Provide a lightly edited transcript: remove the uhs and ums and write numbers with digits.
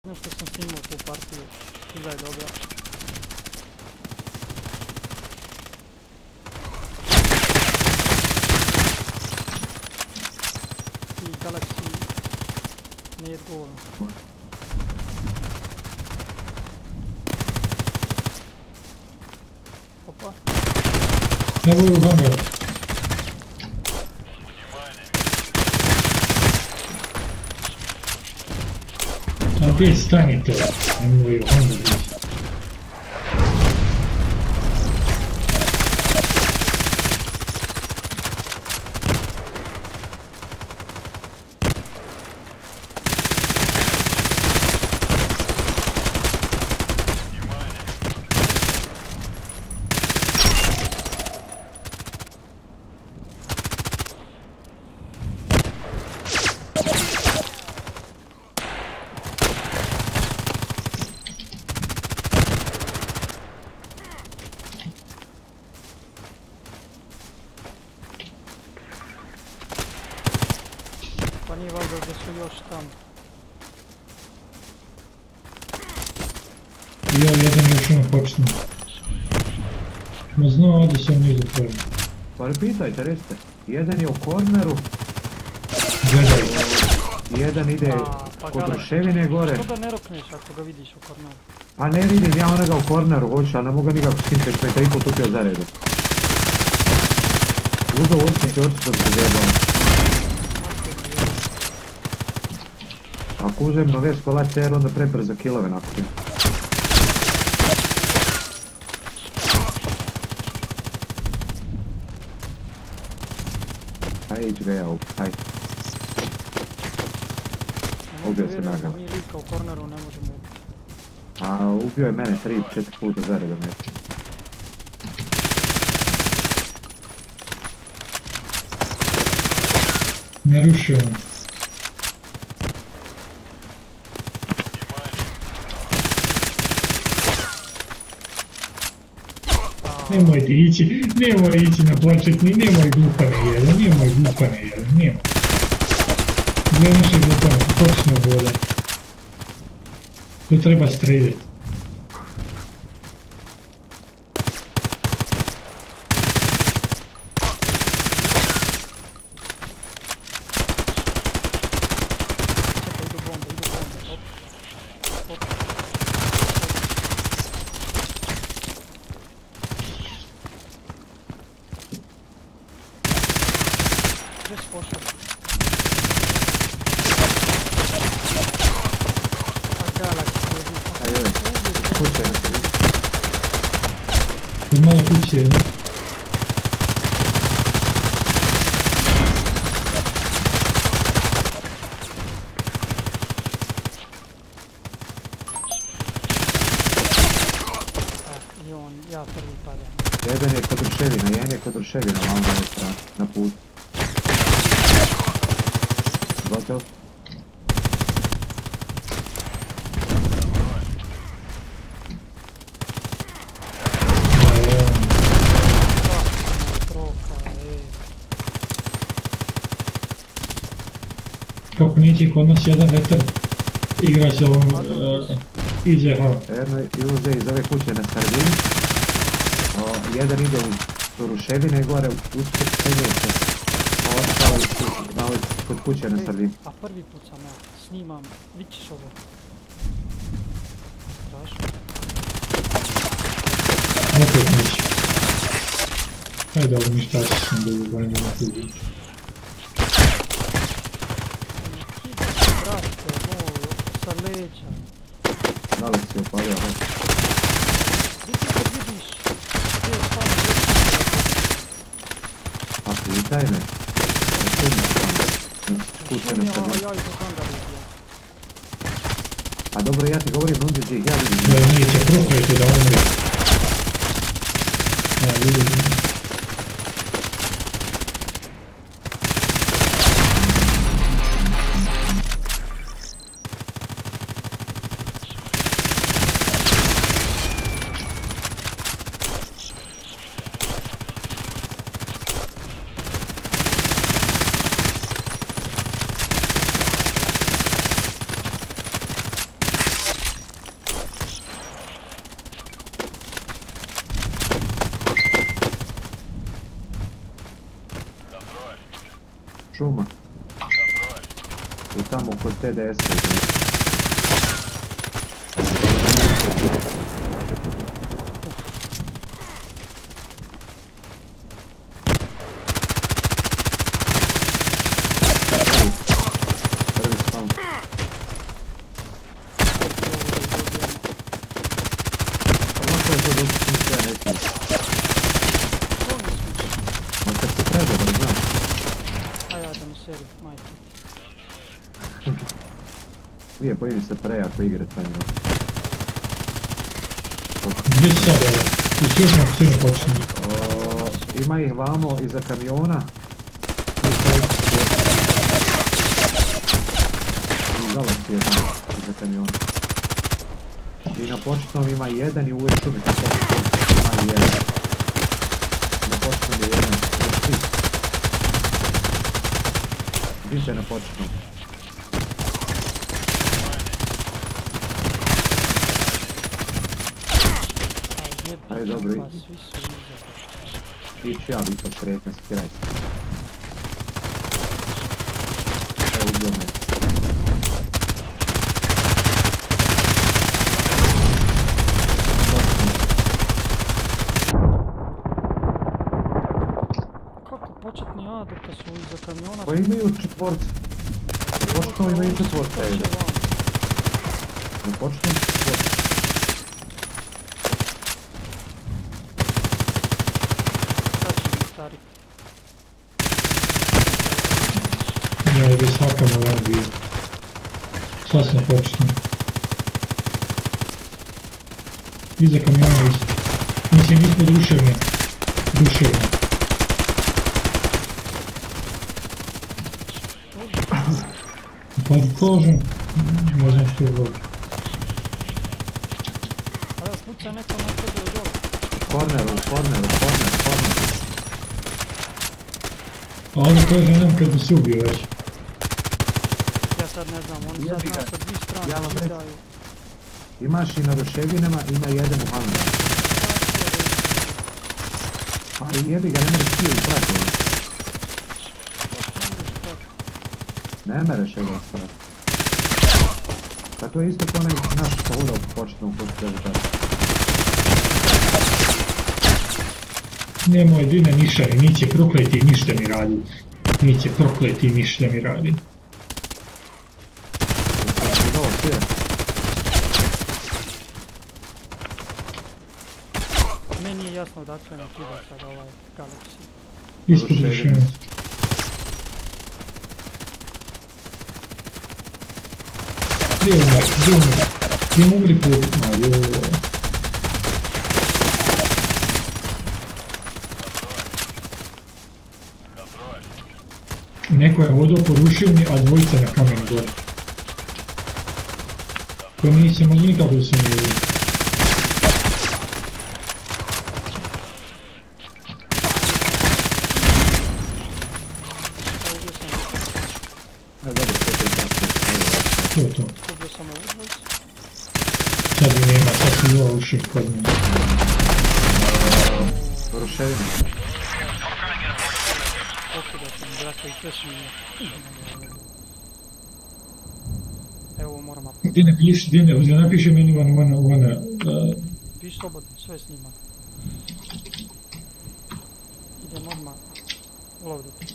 Nešto sam snimao tu partiju, igra je dobra. I Galaxy nije dovoljno. Opa. Ne voju u hangar. A gdje stanite? Ne voju u hangar. Pa nije valjda da su još tamo. Ja jedan još ono počne. Ma znao, ovdje sam nizu tvojem. Pa pitajte, recite. Jedan je u korneru, Gledaj. jedan ide kod ruševine gore. Što ga ne rokneš ako ga vidiš u korneru? Pa ne vidim ja onoga u korneru, hoću, ali ne mogu nikako skinti sve, te i potupio za redu. Uzao ulični čorcu da se zjebao. Ako uzem nove skola CR, onda prebrzo kilove nakupim. Aj, ići ga ja ubiti, aj. Ubio se naga. Mi lika u korneru ne možemo ubiti. A ubio je mene 3-4 puta za redom neće. Ne rušio on. Nemojte ići na početni, nemoj glupane jedan, nemoj. Gle naše glupane, točno vode. Tu treba streljati. Čekaj, idu bombe. Op. Gdje si pošao? A Galaxy je vidio. Ajde, kuće je se vidi. Kod malo kuće je. I on, ja prvi padam. Jedan je kod ruševina, malo na ovoj strani, na putu. Gotov? Kako neće kod nas jedan vetar igra se ovom IZH. Jedno iluze iz ove kuće na sredini. Jedan ide u ruševine gore usput penjeće. A ostalo na ovoj kod kuće na sredini. A prvi put sam ja snimam, vidiš ovo. Strašno. Opet neće. Ajde ovo ništa sam da ubanjamo tu vidim. Brate, moj, sa leđa. Da li si opalio? Gdje ti kad vidiš? Gdje je stvarno A pitaj me. Kuće na sredini. ja i po hangaru ubija. A dobro, ja ti govorim ovdje gdje ja vidim. Da neće, prokajte da umre. Ja vidim. kod TDS-a. Prvi spawn. Lako je to doći s sve nekim. Ma kad se predobar, znaš. A ja da mi seri, majke. Lijepo ili se prejako igre taj njel. Gdje si sad ovo? I još nam svi ne počne. Ima ih vamo iza kamiona. I Galaxy je tamo iza kamiona. I na početnom ima jedan i uvijek šumi na početnom ima jedan. Na početnom je jedan. Više na početnom. Ajde, dobro, Pa svi su iza. ići ja bih to sretno, skiraj se. Evo ubio me. Kako početni A dok su iza kamiona? Pa imaju četvorce. Na početnom imaju četvorce, evo. Na početnom četvorce. Sad će biti stari. Ja je bez hakama van bio. Sad sam početno. Iza kamiona isto. Mislim, ispod ruševne. Ruševne. Pa kažem, ne znam što je dobro. A evo puca neko na tebe u dole. Corner. A onda kaže nam kad bi se ubio već. Ja sad ne znam, oni sad Jebi ga. nas sa dvije strane Ja vam reći. kidaju. Imaš i na ruševinama, ima jedan u hangaru. Ali jebi ga, ne mereš ti u prakovi. Ne mereš ga ostavati. Pa to je isto kao onaj naš pohoda u početnom postojeću tako. Nemoj Dine nišari, niće prokleti ništa mi radi. Niće prokleti ništa mi radi. Ovo sije. Meni je jasno odakle nam kida sad ovaj Galaxy. Ispod ruševne. Gdje umar? Gdje umri put? Neko je vodao po ruševni, a dvojica na kamenu gore. To nisi mogli nikako da se ne vidi. Ubio sam Dobro, to je tako. To je to. ubio sam ovu dvojicu. Sad mi nema, sad se zove uši kod mene. Ruševina. Pokidao sam, brate, i sve su mi. Evo moram apati. Dine, piši, Dine, napiši meni vana, Piš slobodno, sve snimam. Idem odmah loaditi.